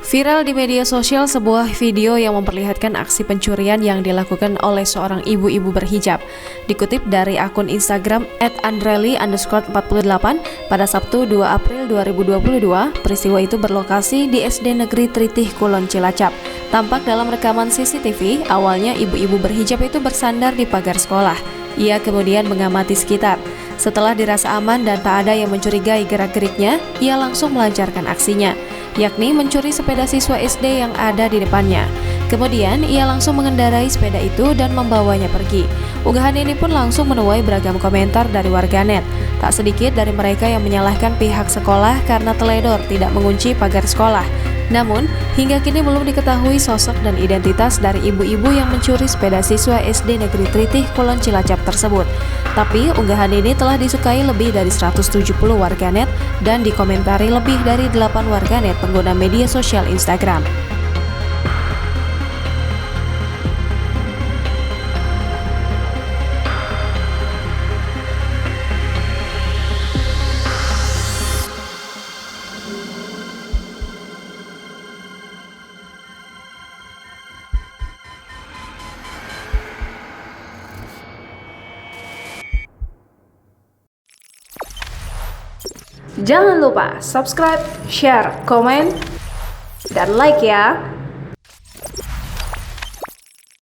Viral di media sosial sebuah video yang memperlihatkan aksi pencurian yang dilakukan oleh seorang ibu-ibu berhijab. Dikutip dari akun Instagram @andreli_48 pada Sabtu 2 April 2022, peristiwa itu berlokasi di SD Negeri Tritih Kulon Cilacap. Tampak dalam rekaman CCTV, awalnya ibu-ibu berhijab itu bersandar di pagar sekolah. Ia kemudian mengamati sekitar. Setelah dirasa aman dan tak ada yang mencurigai gerak-geriknya, ia langsung melancarkan aksinya, yakni mencuri sepeda siswa SD yang ada di depannya. Kemudian, ia langsung mengendarai sepeda itu dan membawanya pergi. Unggahan ini pun langsung menuai beragam komentar dari warganet. Tak sedikit dari mereka yang menyalahkan pihak sekolah karena teledor tidak mengunci pagar sekolah. Namun, hingga kini belum diketahui sosok dan identitas dari ibu-ibu yang mencuri sepeda siswa SD Negeri Tritih Kulon Cilacap tersebut. Tapi, unggahan ini telah disukai lebih dari 170 warganet dan dikomentari lebih dari 8 warganet pengguna media sosial Instagram. Jangan lupa subscribe, share, komen, dan like ya!